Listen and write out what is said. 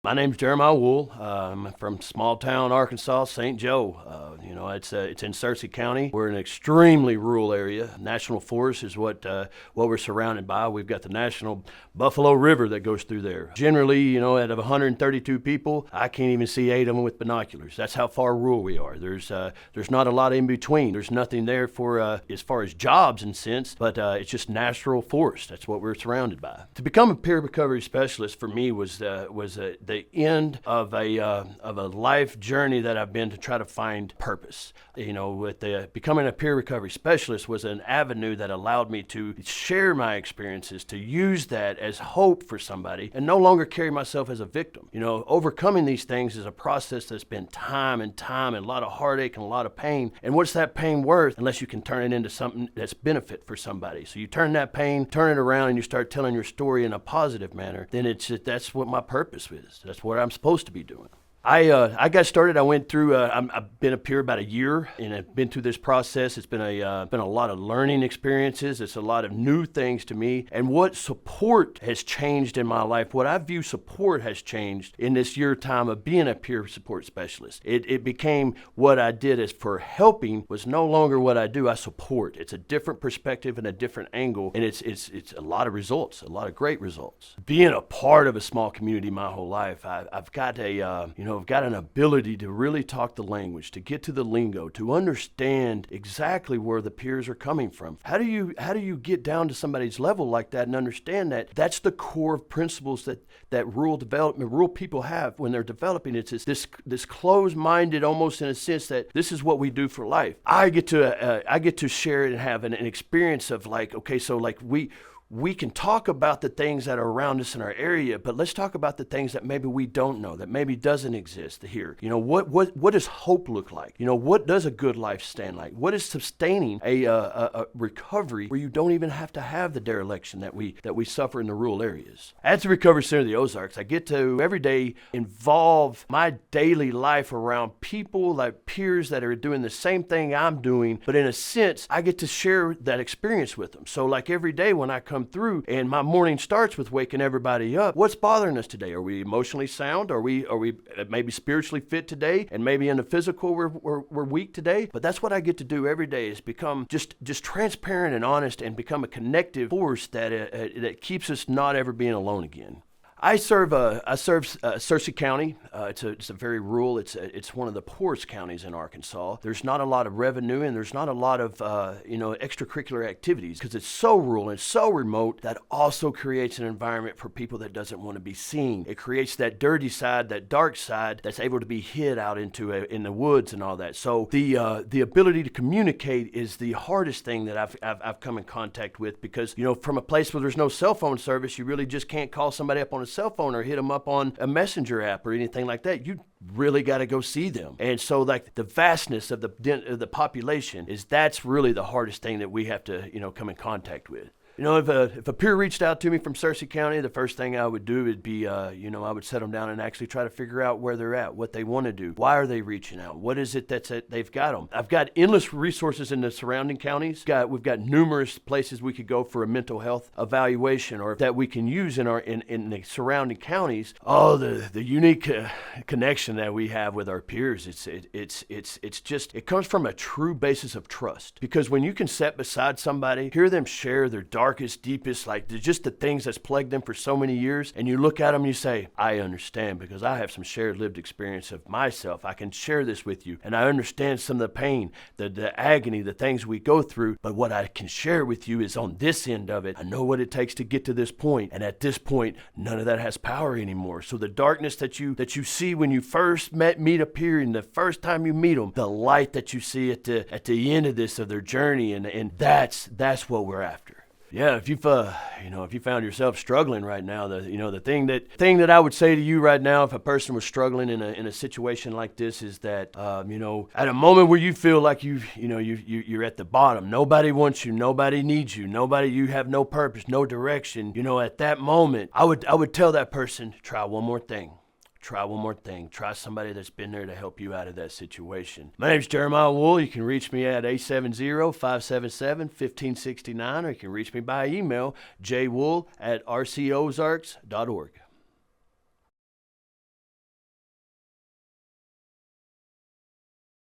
My name's Jeremiah Wool. I'm from small town Arkansas, St. Joe. It's in Searcy County. We're in an extremely rural area. National Forest is what we're surrounded by. We've got the National Buffalo River that goes through there. Generally, out of 132 people, I can't even see 8 of them with binoculars. That's how far rural we are. There's not a lot in between. There's nothing there for as far as jobs and sense, but it's just natural forest. That's what we're surrounded by. To become a peer recovery specialist for me was the end of a life journey that I've been to try to find purpose. Becoming a peer recovery specialist was an avenue that allowed me to share my experiences, to use that as hope for somebody, and no longer carry myself as a victim. Overcoming these things is a process that's been time and a lot of heartache and a lot of pain. And what's that pain worth unless you can turn it into something that's benefit for somebody? So you turn that pain, turn it around, and you start telling your story in a positive manner. Then that's what my purpose is. That's what I'm supposed to be doing. I got started. I went through. I've been up here about a year, and I've been through this process. It's been a lot of learning experiences. It's a lot of new things to me. And what support has changed in my life, what I view support has changed in this year time of being a peer support specialist. It became what I did as for helping was no longer what I do. I support. It's a different perspective and a different angle, and it's a lot of results, a lot of great results. Being a part of a small community my whole life, I've got I've got an ability to really talk the language, to get to the lingo, to understand exactly where the peers are coming from. How do you get down to somebody's level like that and understand that that's the core of principles that rural people have when they're developing? It's this closed-minded, almost in a sense that this is what we do for life. I get to share it and have an experience of we can talk about the things that are around us in our area, but let's talk about the things that maybe we don't know, that maybe doesn't exist here. What does hope look like? What does a good life stand like? What is sustaining a recovery where you don't even have to have the dereliction that we suffer in the rural areas? At the Recovery Center of the Ozarks, I get to every day involve my daily life around people like peers that are doing the same thing I'm doing, but in a sense, I get to share that experience with them. So like every day when I come through and my morning starts with waking everybody up. What's bothering us today? Are we emotionally sound? Are we maybe spiritually fit today? And maybe in the physical we're weak today? But that's what I get to do every day is become just transparent and honest and become a connective force that keeps us not ever being alone again. I serve Searcy County. It's a very rural. It's one of the poorest counties in Arkansas. There's not a lot of revenue and there's not a lot of extracurricular activities because it's so rural and so remote. That also creates an environment for people that doesn't want to be seen. It creates that dirty side, that dark side that's able to be hid out in the woods and all that. So the ability to communicate is the hardest thing that I've come in contact with because from a place where there's no cell phone service, you really just can't call somebody up on a cell phone or hit them up on a messenger app or anything like that. You really got to go see them. And so like the vastness of the population that's really the hardest thing that we have to come in contact with. If a peer reached out to me from Searcy County, the first thing I would do would be, I would set them down and actually try to figure out where they're at, what they want to do. Why are they reaching out? What is it that they've got them? I've got endless resources in the surrounding counties. We've got numerous places we could go for a mental health evaluation or that we can use in the surrounding counties. Oh, the unique connection that we have with our peers. It comes from a true basis of trust because when you can sit beside somebody, hear them share their darkest, deepest, just the things that's plagued them for so many years. And you look at them and you say, I understand because I have some shared lived experience of myself. I can share this with you. And I understand some of the pain, the agony, the things we go through. But what I can share with you is on this end of it. I know what it takes to get to this point. And at this point, none of that has power anymore. So the darkness that you see when you first meet a peer and the first time you meet them, the light that you see at the end of their journey. And that's what we're after. Yeah, if you found yourself struggling right now, the thing that I would say to you right now, if a person was struggling in a situation like this, is that at a moment where you feel like you're at the bottom, nobody wants you, nobody needs you, you have no purpose, no direction. At that moment, I would tell that person, try one more thing. Try one more thing. Try somebody that's been there to help you out of that situation. My name's Jeremiah Wool. You can reach me at 870-577-1569, or you can reach me by email, jwool@rcozarks.org.